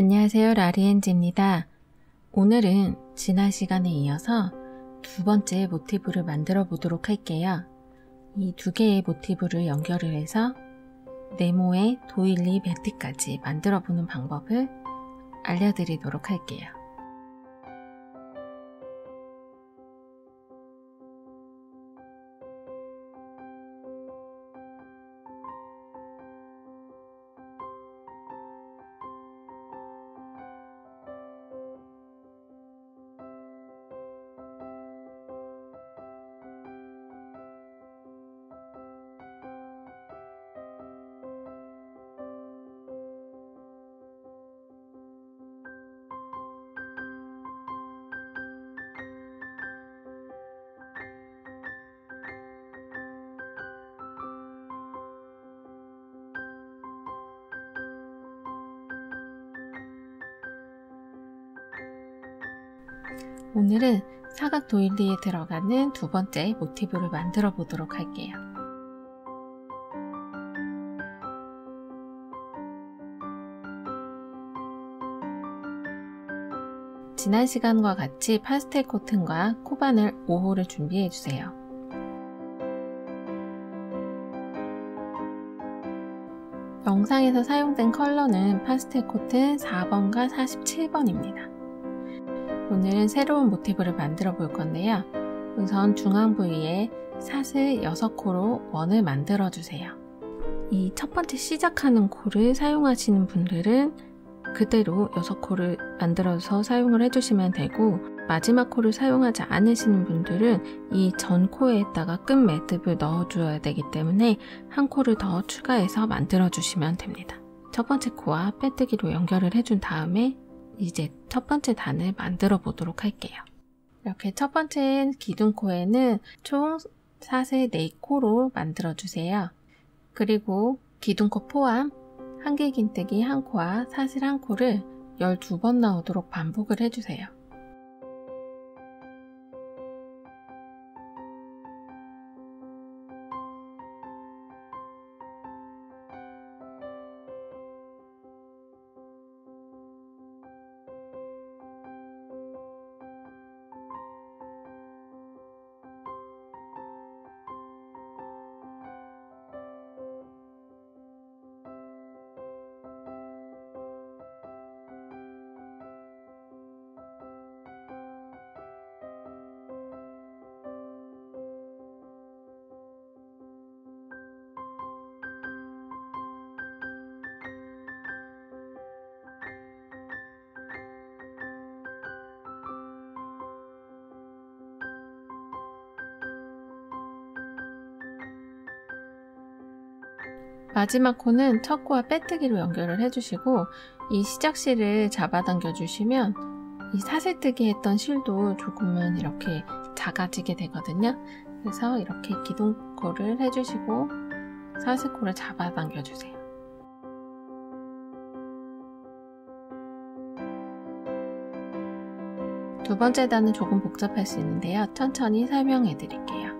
안녕하세요, 라리엔지입니다. 오늘은 지난 시간에 이어서 두 번째 모티브를 만들어 보도록 할게요. 이 두 개의 모티브를 연결을 해서 네모의 도일리 매트까지 만들어 보는 방법을 알려드리도록 할게요. 오늘은 사각 도일리에 들어가는 두 번째 모티브를 만들어 보도록 할게요. 지난 시간과 같이 파스텔 코튼과 코바늘 5호를 준비해 주세요. 영상에서 사용된 컬러는 파스텔 코튼 4번과 47번입니다. 오늘은 새로운 모티브를 만들어 볼 건데요. 우선 중앙 부위에 사슬 6코로 원을 만들어 주세요. 이 첫 번째 시작하는 코를 사용하시는 분들은 그대로 6코를 만들어서 사용을 해주시면 되고, 마지막 코를 사용하지 않으시는 분들은 이 전 코에다가 끝 매듭을 넣어 주어야 되기 때문에 한 코를 더 추가해서 만들어 주시면 됩니다. 첫 번째 코와 빼뜨기로 연결을 해준 다음에 이제 첫 번째 단을 만들어 보도록 할게요. 이렇게 첫 번째 기둥코에는 총 사슬 4코로 만들어 주세요. 그리고 기둥코 포함 한길긴뜨기 1코와 사슬 1코를 12번 나오도록 반복을 해주세요. 마지막 코는 첫 코와 빼뜨기로 연결을 해주시고, 이 시작실을 잡아당겨 주시면 이 사슬뜨기 했던 실도 조금은 이렇게 작아지게 되거든요. 그래서 이렇게 기둥코를 해주시고 사슬코를 잡아당겨 주세요. 두 번째 단은 조금 복잡할 수 있는데요. 천천히 설명해 드릴게요.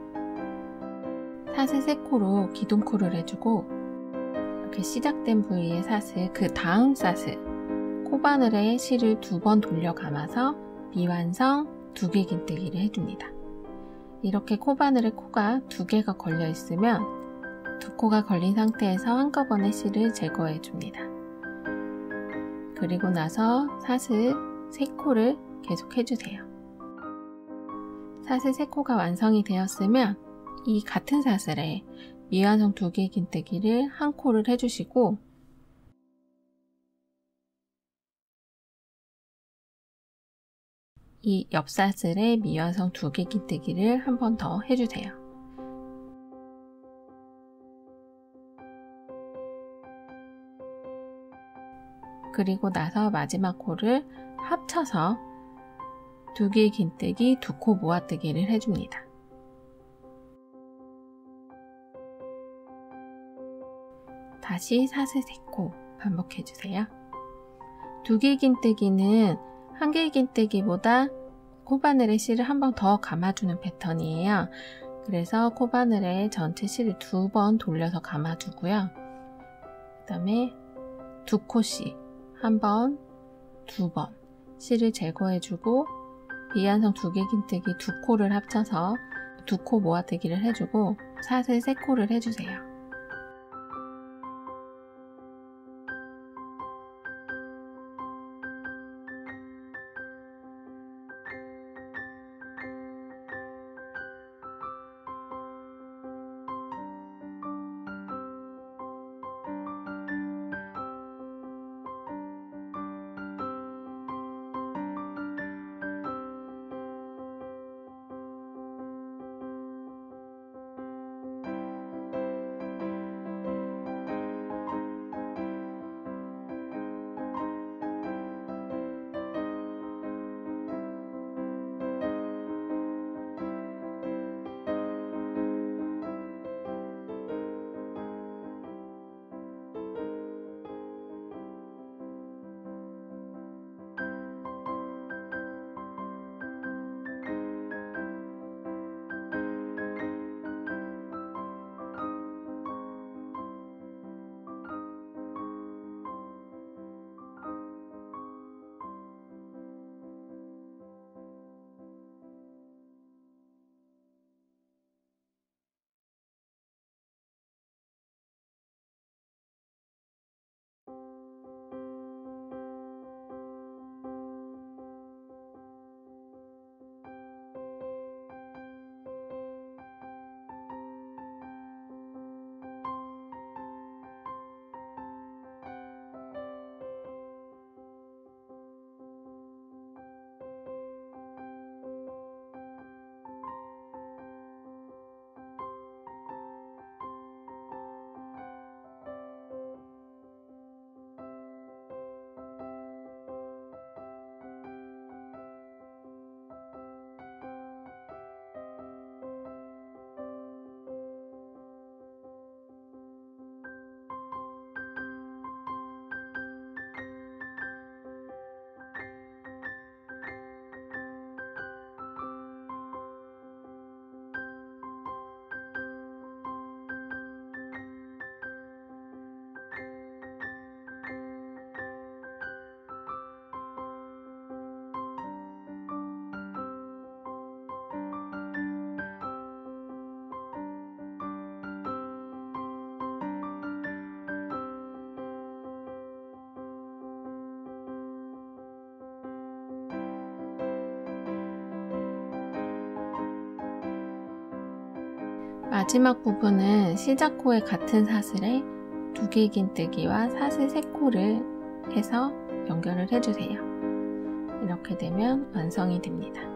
사슬 3코로 기둥코를 해주고, 이렇게 시작된 부위의 사슬, 그 다음 사슬, 코바늘에 실을 2번 돌려 감아서 미완성 2개 긴뜨기를 해줍니다. 이렇게 코바늘에 코가 2개가 걸려 있으면 2코가 걸린 상태에서 한꺼번에 실을 제거해 줍니다. 그리고 나서 사슬 3코를 계속 해주세요. 사슬 3코가 완성이 되었으면 이 같은 사슬에 미완성 2개 긴뜨기를 1코를 해주시고, 이 옆사슬에 미완성 2개 긴뜨기를 한 번 더 해주세요. 그리고 나서 마지막 코를 합쳐서 2개의 긴뜨기 2코 모아뜨기를 해줍니다. 다시 사슬 3코 반복해주세요. 2개 긴뜨기는 1개 긴뜨기보다 코바늘에 실을 한 번 더 감아주는 패턴이에요. 그래서 코바늘에 전체 실을 2번 돌려서 감아주고요. 그 다음에 2코씩 한 번 2번 실을 제거해주고 비완성 두개긴뜨기 2코를 합쳐서 2코 모아뜨기를 해주고 사슬 3코를 해주세요. 마지막 부분은 시작코의 같은 사슬에 두개긴뜨기와 사슬 3코를 해서 연결을 해주세요. 이렇게 되면 완성이 됩니다.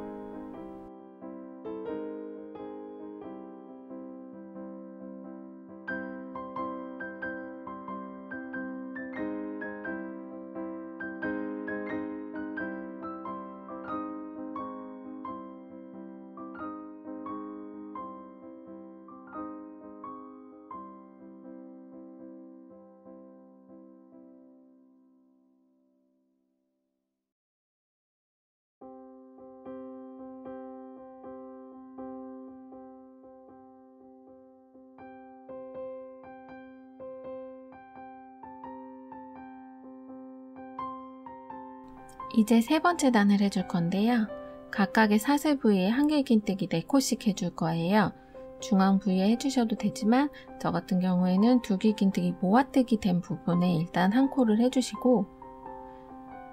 이제 세 번째 단을 해줄 건데요. 각각의 사슬 부위에 한길긴뜨기 4코씩 해줄 거예요. 중앙 부위에 해주셔도 되지만 저 같은 경우에는 두길긴뜨기 모아뜨기 된 부분에 일단 1코를 해주시고,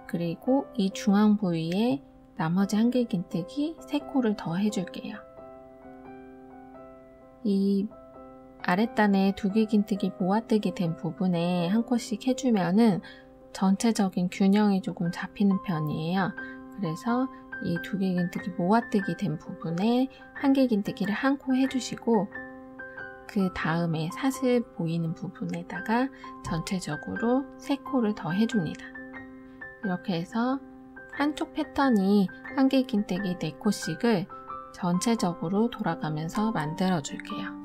그리고 이 중앙 부위에 나머지 한길긴뜨기 3코를 더 해줄게요. 이 아랫단에 두길긴뜨기 모아뜨기 된 부분에 1코씩 해주면은 전체적인 균형이 조금 잡히는 편이에요. 그래서 이 두길긴뜨기 모아뜨기 된 부분에 한길긴뜨기를 1코 해주시고, 그 다음에 사슬 보이는 부분에다가 전체적으로 3코를 더 해줍니다. 이렇게 해서 한쪽 패턴이 한길긴뜨기 4코씩을 전체적으로 돌아가면서 만들어 줄게요.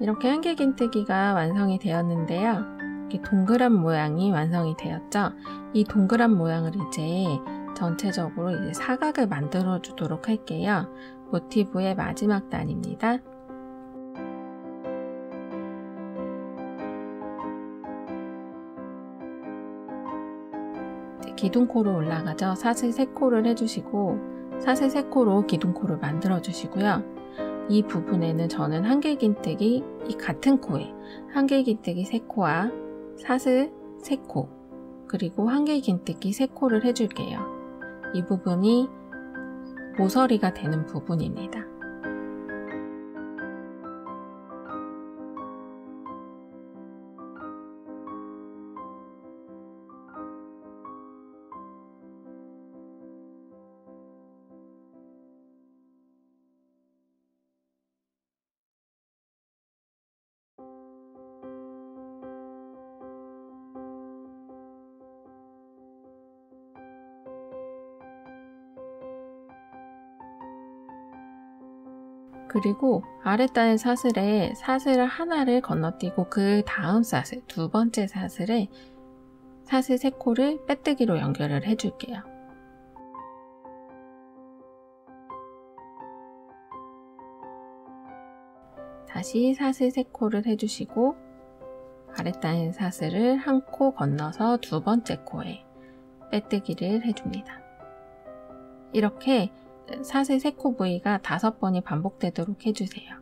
이렇게 한길긴뜨기가 완성이 되었는데요. 이렇게 동그란 모양이 완성이 되었죠. 이 동그란 모양을 이제 전체적으로 이제 사각을 만들어 주도록 할게요. 모티브의 마지막 단입니다. 기둥코로 올라가죠. 사슬 3코를 해주시고 사슬 3코로 기둥코를 만들어 주시고요. 이 부분에는 저는 한길긴뜨기 이 같은 코에 한길긴뜨기 3코와 사슬 3코 그리고 한길긴뜨기 3코를 해줄게요. 이 부분이 모서리가 되는 부분입니다. 그리고 아랫단의 사슬에 사슬 하나를 건너뛰고 그 다음 사슬, 두 번째 사슬에 사슬 3코를 빼뜨기로 연결을 해줄게요. 다시 사슬 3코를 해주시고 아랫단의 사슬을 한 코 건너서 두 번째 코에 빼뜨기를 해줍니다. 이렇게 사슬 3코 부위가 5번이 반복되도록 해주세요.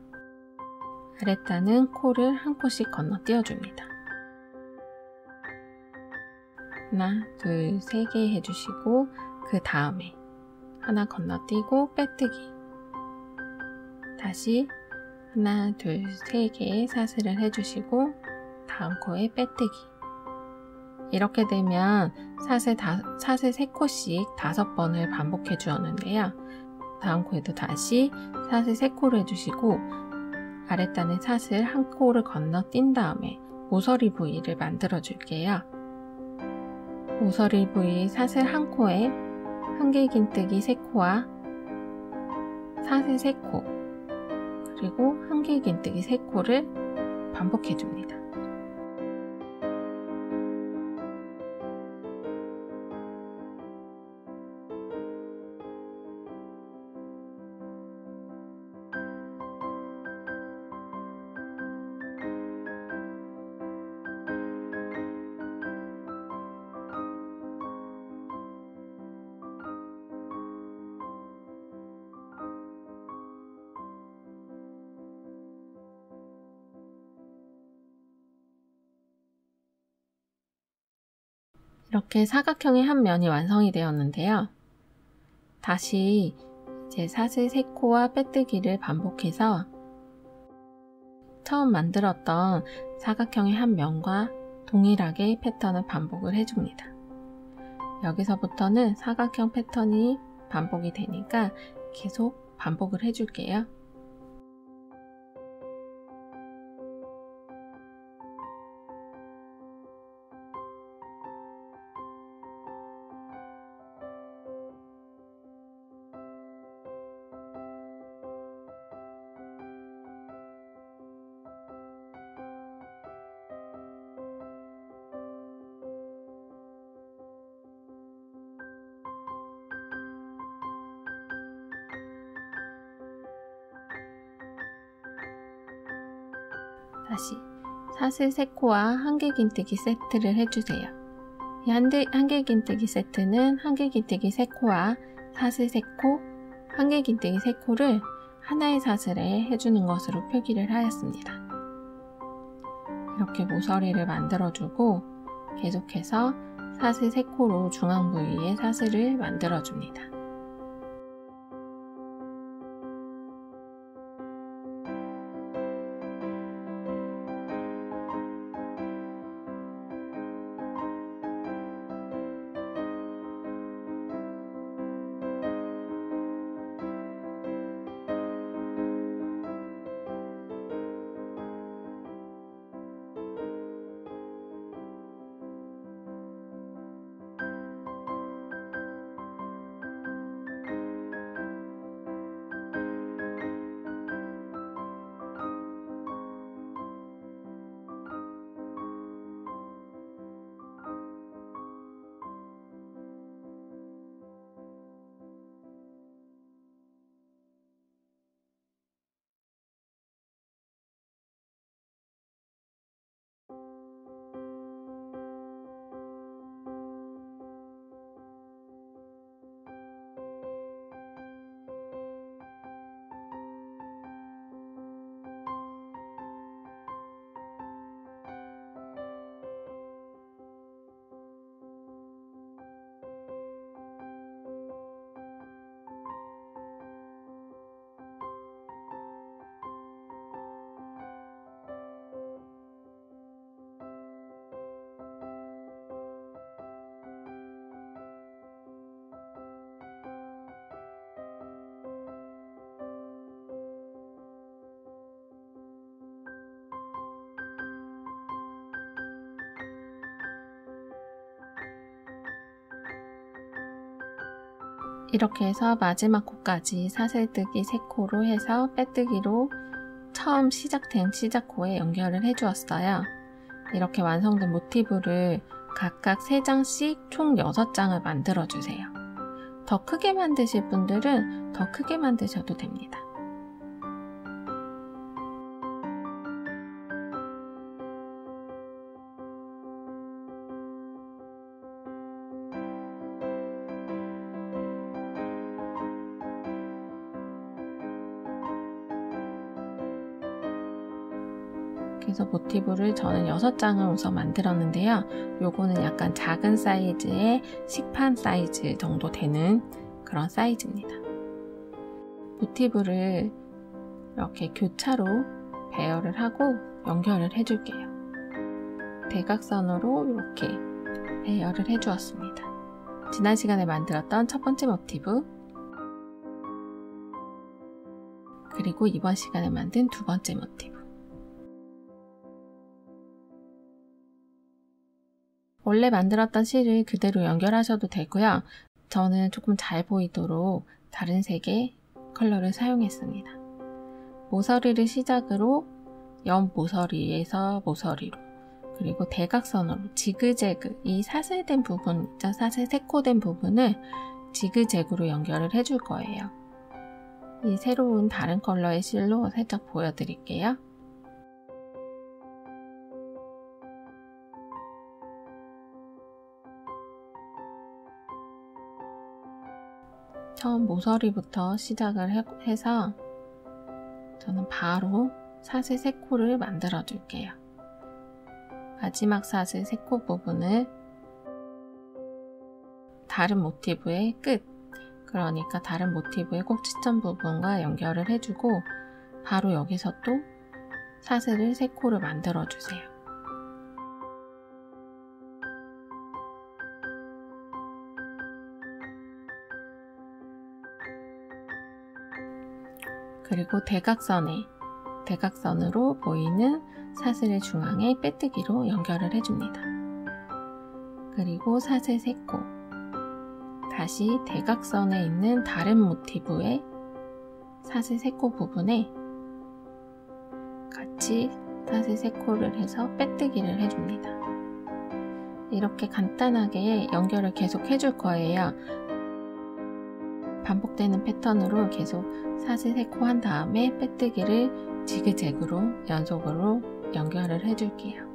아랫단은 코를 한 코씩 건너뛰어 줍니다. 하나, 둘, 3개 해주시고 그 다음에 하나 건너뛰고 빼뜨기 다시 하나, 둘, 3개 사슬을 해주시고 다음 코에 빼뜨기 이렇게 되면 사슬 3코씩 5번을 반복해 주었는데요. 다음 코에도 다시 사슬 3코를 해주시고 아랫단에 사슬 한 코를 건너뛴 다음에 모서리 부위를 만들어 줄게요. 모서리 부위 사슬 한 코에 한길긴뜨기 3코와 사슬 3코 그리고 한길긴뜨기 3코를 반복해 줍니다. 이렇게 사각형의 한 면이 완성이 되었는데요. 다시 이제 사슬 3코와 빼뜨기를 반복해서 처음 만들었던 사각형의 한 면과 동일하게 패턴을 반복을 해줍니다. 여기서부터는 사각형 패턴이 반복이 되니까 계속 반복을 해줄게요. 다시 사슬 3코와 한길긴뜨기 세트를 해주세요. 이 한길긴뜨기 세트는 한길긴뜨기 3코와 사슬 3코, 한길긴뜨기 3코를 하나의 사슬에 해주는 것으로 표기를 하였습니다. 이렇게 모서리를 만들어주고 계속해서 사슬 3코로 중앙 부위에 사슬을 만들어줍니다. 이렇게 해서 마지막 코까지 사슬뜨기 3코로 해서 빼뜨기로 처음 시작된 시작코에 연결을 해주었어요. 이렇게 완성된 모티브를 각각 3장씩 총 6장을 만들어주세요. 더 크게 만드실 분들은 더 크게 만드셔도 됩니다. 그래서 모티브를 저는 6장을 우선 만들었는데요. 요거는 약간 작은 사이즈의 식판 사이즈 정도 되는 그런 사이즈입니다. 모티브를 이렇게 교차로 배열을 하고 연결을 해줄게요. 대각선으로 이렇게 배열을 해주었습니다. 지난 시간에 만들었던 첫 번째 모티브, 그리고 이번 시간에 만든 두 번째 모티브. 원래 만들었던 실을 그대로 연결하셔도 되고요. 저는 조금 잘 보이도록 다른 색의 컬러를 사용했습니다. 모서리를 시작으로 옆 모서리에서 모서리로, 그리고 대각선으로 지그재그, 이 사슬된 부분 있죠? 사슬 3코 된 부분을 지그재그로 연결을 해줄 거예요. 이 새로운 다른 컬러의 실로 살짝 보여드릴게요. 처음 모서리부터 시작을 해서 저는 바로 사슬 3코를 만들어 줄게요. 마지막 사슬 3코 부분을 다른 모티브의 끝, 그러니까 다른 모티브의 꼭지점 부분과 연결을 해주고 바로 여기서 또 사슬을 3코를 만들어 주세요. 그리고 대각선으로 보이는 사슬의 중앙에 빼뜨기로 연결을 해줍니다. 그리고 사슬 3코, 다시 대각선에 있는 다른 모티브의 사슬 3코 부분에 같이 사슬 3코를 해서 빼뜨기를 해줍니다. 이렇게 간단하게 연결을 계속 해줄 거예요. 반복되는 패턴으로 계속 사슬 3코 한 다음에 빼뜨기를 지그재그로 연속으로 연결을 해줄게요.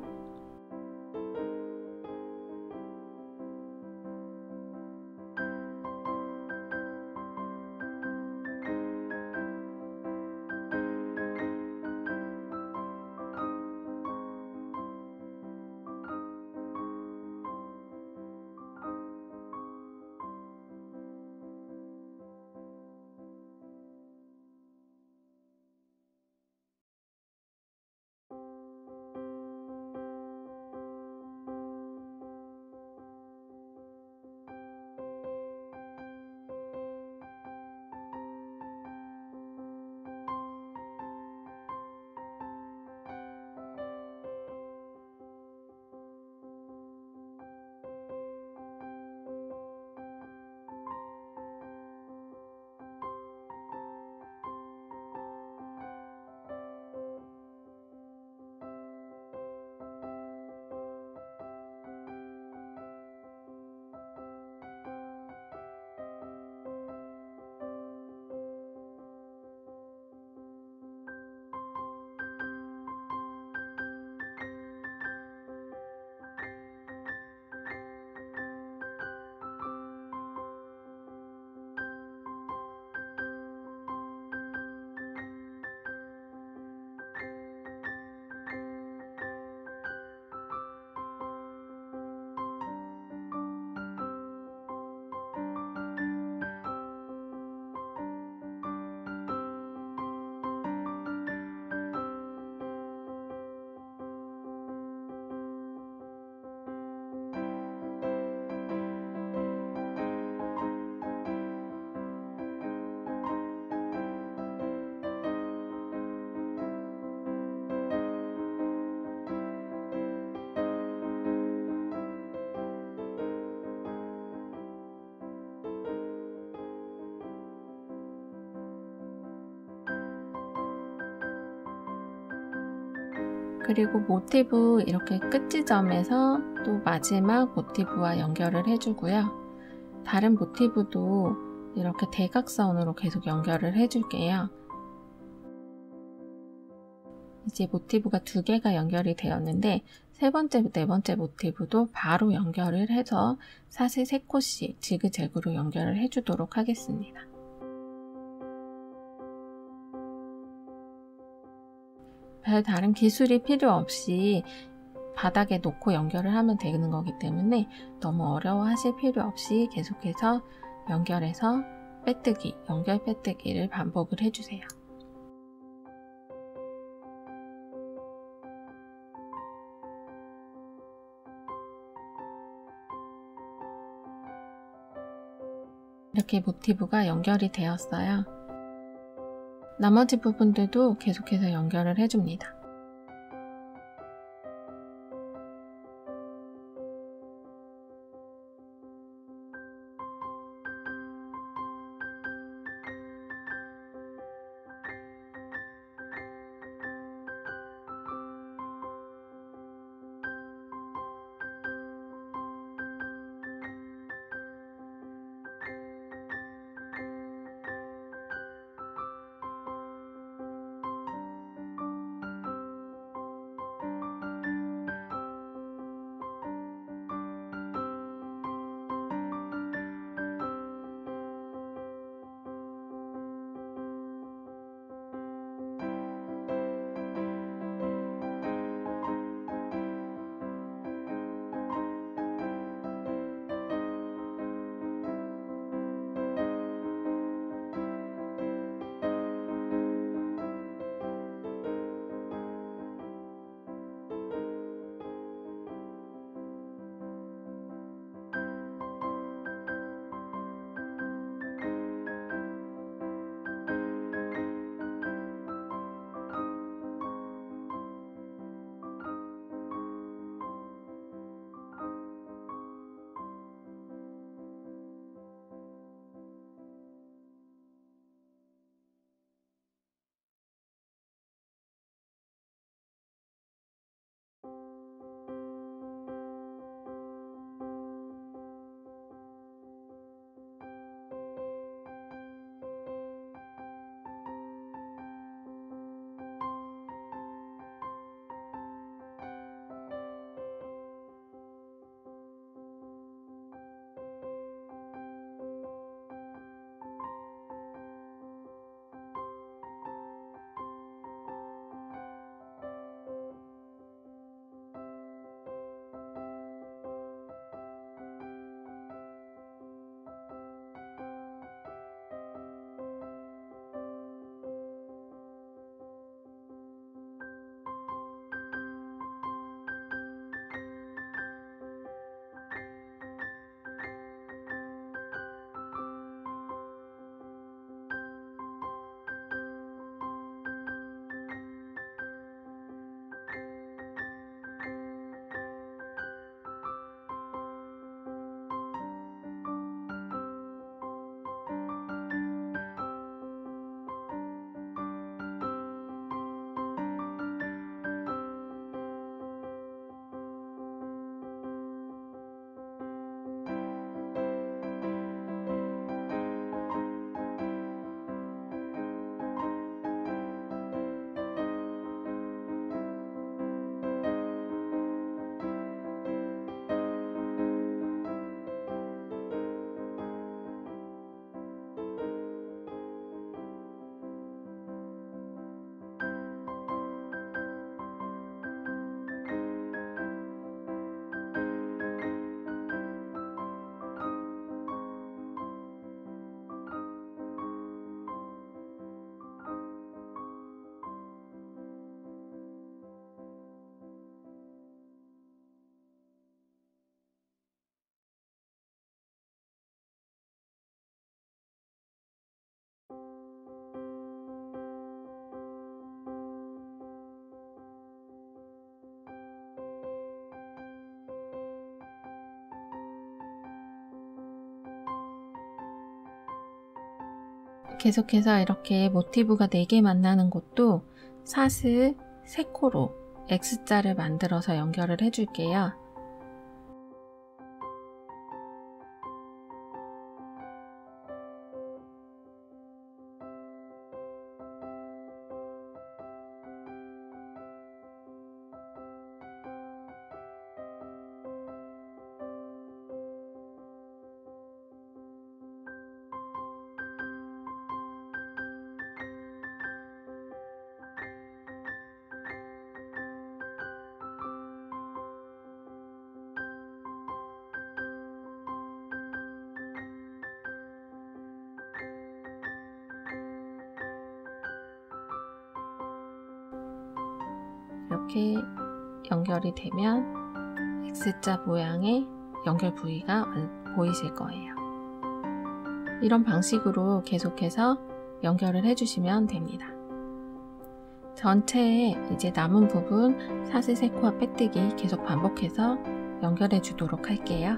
그리고 모티브 이렇게 끝 지점에서 또 마지막 모티브와 연결을 해주고요. 다른 모티브도 이렇게 대각선으로 계속 연결을 해줄게요. 이제 모티브가 2개가 연결이 되었는데 세 번째, 네 번째 모티브도 바로 연결을 해서 사슬 3코씩 지그재그로 연결을 해주도록 하겠습니다. 별 다른 기술이 필요 없이 바닥에 놓고 연결을 하면 되는 거기 때문에 너무 어려워하실 필요 없이 계속해서 연결해서 빼뜨기, 연결 빼뜨기를 반복을 해주세요. 이렇게 모티브가 연결이 되었어요. 나머지 부분들도 계속해서 연결을 해줍니다. 계속해서 이렇게 모티브가 4개 만나는 곳도 사슬 3코로 X자를 만들어서 연결을 해줄게요. 이렇게 연결이 되면 X자 모양의 연결 부위가 보이실 거예요. 이런 방식으로 계속해서 연결을 해주시면 됩니다. 전체에 이제 남은 부분 사슬 3코와 빼뜨기 계속 반복해서 연결해 주도록 할게요.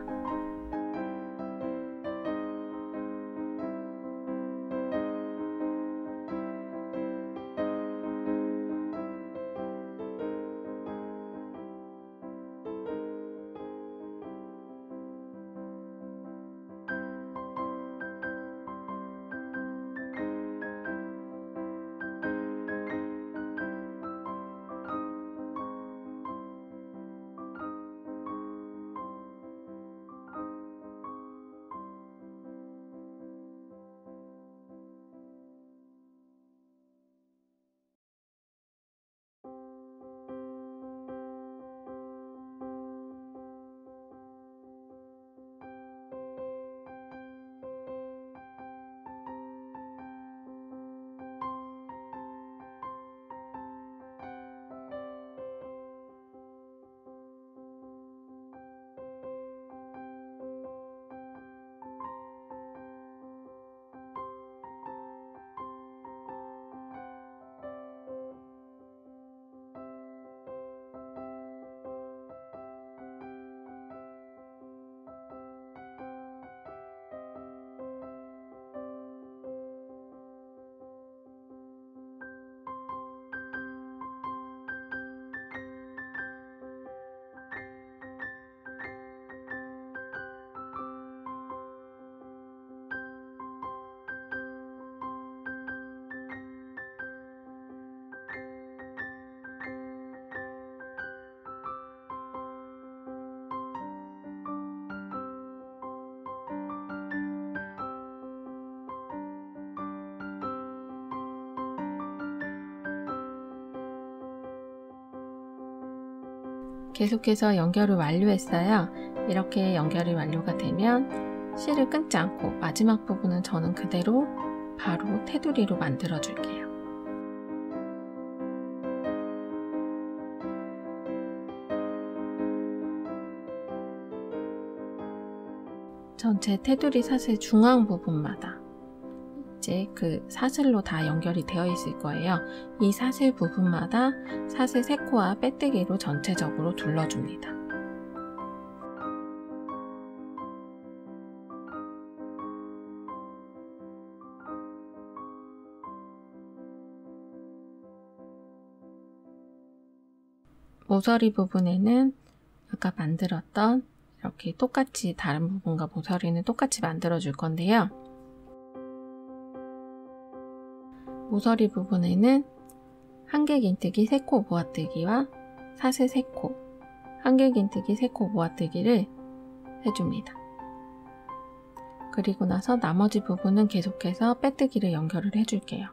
계속해서 연결을 완료했어요. 이렇게 연결이 완료가 되면 실을 끊지 않고 마지막 부분은 저는 그대로 바로 테두리로 만들어 줄게요. 전체 테두리 사슬 중앙 부분마다 이제 그 사슬로 다 연결이 되어 있을 거예요. 이 사슬 부분마다 사슬 3코와 빼뜨기로 전체적으로 둘러줍니다. 모서리 부분에는 아까 만들었던 이렇게 똑같이 다른 부분과 모서리는 똑같이 만들어 줄 건데요. 모서리 부분에는 한길긴뜨기 3코 모아뜨기와 사슬 3코, 한길긴뜨기 3코 모아뜨기를 해줍니다. 그리고 나서 나머지 부분은 계속해서 빼뜨기를 연결을 해줄게요.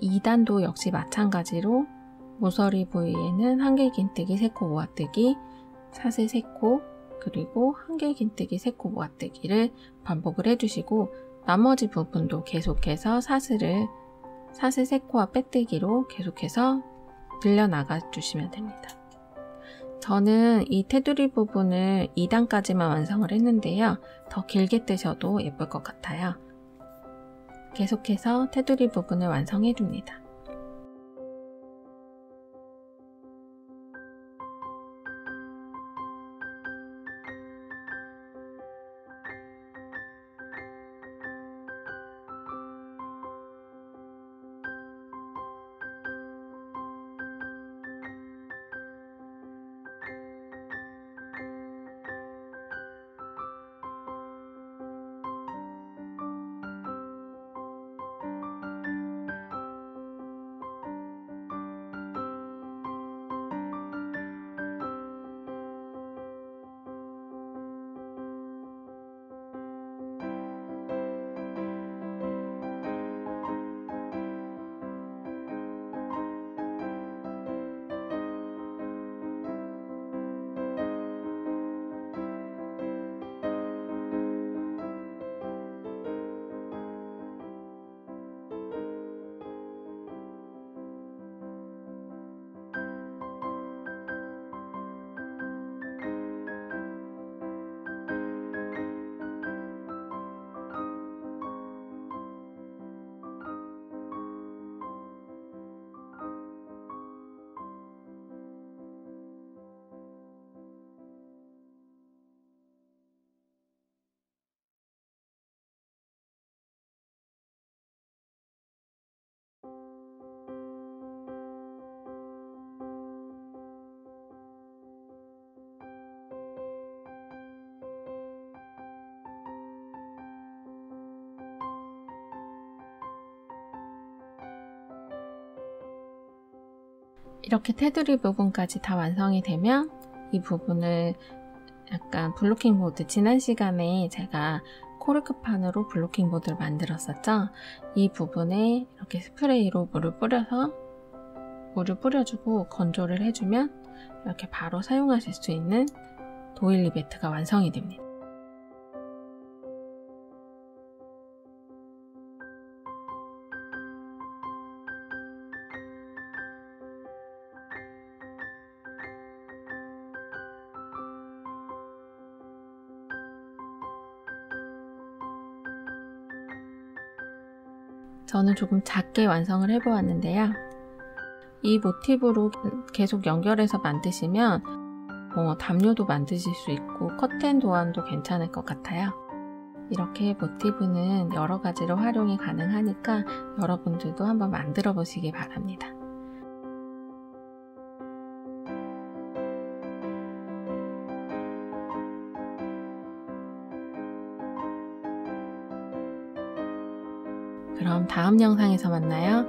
2단도 역시 마찬가지로 모서리 부위에는 한길긴뜨기 3코 모아뜨기, 사슬 3코, 그리고 한길긴뜨기 3코 모아뜨기를 반복을 해주시고 나머지 부분도 계속해서 사슬 3코와 빼뜨기로 계속해서 늘려나가 주시면 됩니다. 저는 이 테두리 부분을 2단까지만 완성을 했는데요. 더 길게 뜨셔도 예쁠 것 같아요. 계속해서 테두리 부분을 완성해 줍니다. 이렇게 테두리 부분까지 다 완성이 되면 이 부분을 약간 블로킹 보드, 지난 시간에 제가 코르크판으로 블로킹 보드를 만들었었죠. 이 부분에 이렇게 스프레이로 물을 뿌려주고 건조를 해주면 이렇게 바로 사용하실 수 있는 도일리 매트가 완성이 됩니다. 저는 조금 작게 완성을 해보았는데요. 이 모티브로 계속 연결해서 만드시면 담요도 만드실 수 있고 커튼 도안도 괜찮을 것 같아요. 이렇게 모티브는 여러 가지로 활용이 가능하니까 여러분들도 한번 만들어 보시기 바랍니다. 그럼 다음 영상에서 만나요.